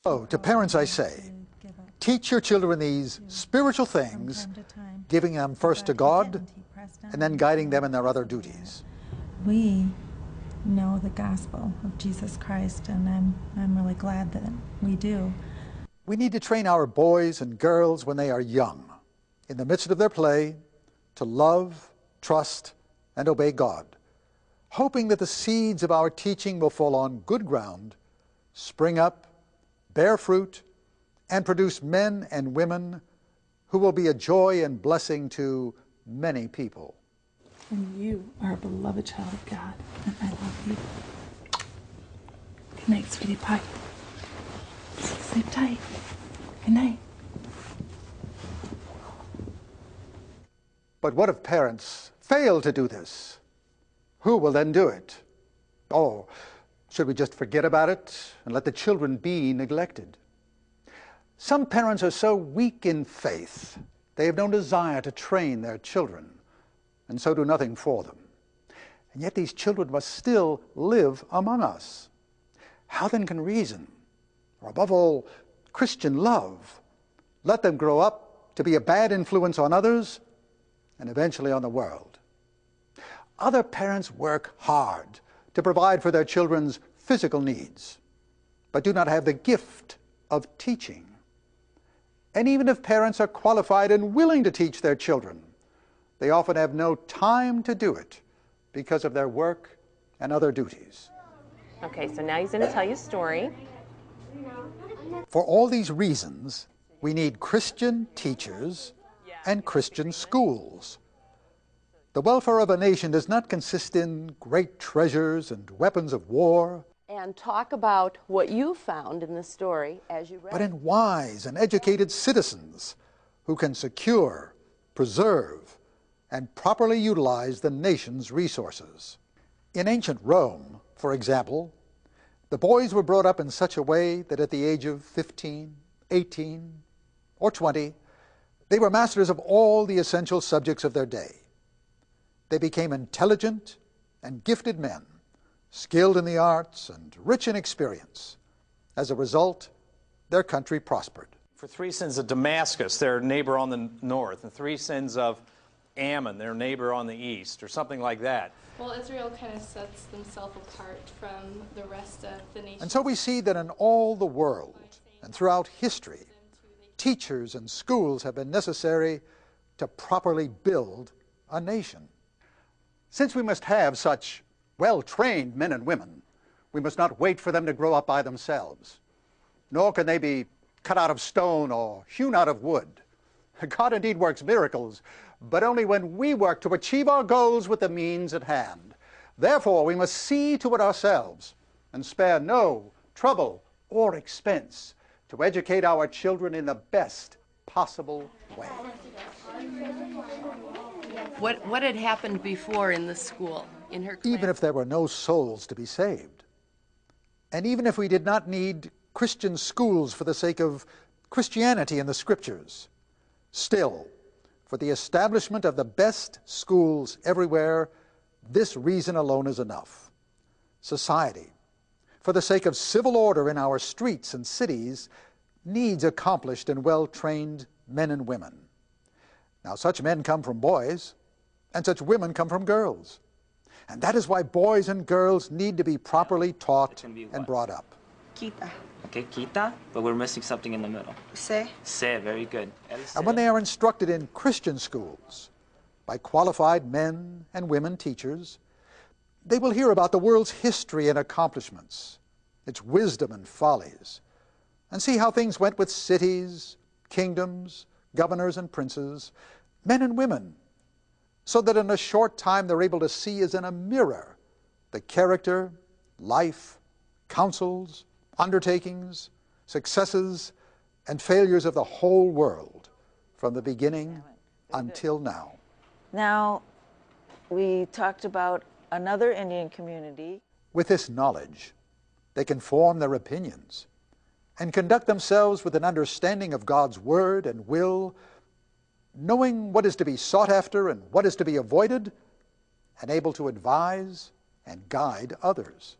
So, to parents I say, teach your children these spiritual things, giving them first to God, and then guiding them in their other duties. We know the gospel of Jesus Christ, and I'm really glad that we do. We need to train our boys and girls when they are young, in the midst of their play, to love, trust, and obey God, hoping that the seeds of our teaching will fall on good ground, spring up, bear fruit, and produce men and women who will be a joy and blessing to many people. And you are a beloved child of God, and I love you. Good night, sweetie pie. Sleep tight. Good night. But what if parents fail to do this? Who will then do it? Oh, should we just forget about it and let the children be neglected? Some parents are so weak in faith, they have no desire to train their children, and so do nothing for them. And yet these children must still live among us. How then can reason, or above all, Christian love, let them grow up to be a bad influence on others and eventually on the world? Other parents work hard to provide for their children's physical needs, but do not have the gift of teaching. And even if parents are qualified and willing to teach their children, they often have no time to do it because of their work and other duties. Okay, so now he's going to tell you a story. For all these reasons, we need Christian teachers and Christian schools. The welfare of a nation does not consist in great treasures and weapons of war, and talk about what you found in the story as you read. but in wise and educated citizens who can secure, preserve, and properly utilize the nation's resources. In ancient Rome, for example, the boys were brought up in such a way that at the age of 15, 18, or 20, they were masters of all the essential subjects of their day. They became intelligent and gifted men, skilled in the arts and rich in experience. As a result, their country prospered. For 3 sins of Damascus, their neighbor on the north, and 3 sins of Ammon, their neighbor on the east, or something like that. Well, Israel kind of sets themselves apart from the rest of the nation. And so we see that in all the world and throughout history, teachers and schools have been necessary to properly build a nation. Since we must have such well-trained men and women, we must not wait for them to grow up by themselves, nor can they be cut out of stone or hewn out of wood. God indeed works miracles, but only when we work to achieve our goals with the means at hand. Therefore, we must see to it ourselves and spare no trouble or expense to educate our children in the best possible way. What had happened before in the school, in her class? Even if there were no souls to be saved, and even if we did not need Christian schools for the sake of Christianity in the Scriptures, still, for the establishment of the best schools everywhere, this reason alone is enough. Society, for the sake of civil order in our streets and cities, needs accomplished and well-trained men and women. Now, such men come from boys, and such women come from girls. And that is why boys and girls need to be properly taught and brought up. Kita. Okay, kita, but we're missing something in the middle. Se. Se, very good. And when they are instructed in Christian schools by qualified men and women teachers, they will hear about the world's history and accomplishments, its wisdom and follies, and see how things went with cities, kingdoms, governors and princes, men and women, so that in a short time they're able to see as in a mirror the character, life, counsels, undertakings, successes, and failures of the whole world from the beginning until now. Now, we talked about another Indian community. With this knowledge, they can form their opinions and conduct themselves with an understanding of God's word and will, knowing what is to be sought after and what is to be avoided, and able to advise and guide others.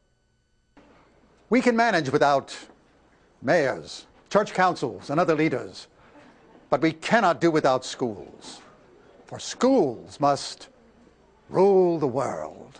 We can manage without mayors, church councils, and other leaders. But we cannot do without schools, for schools must rule the world.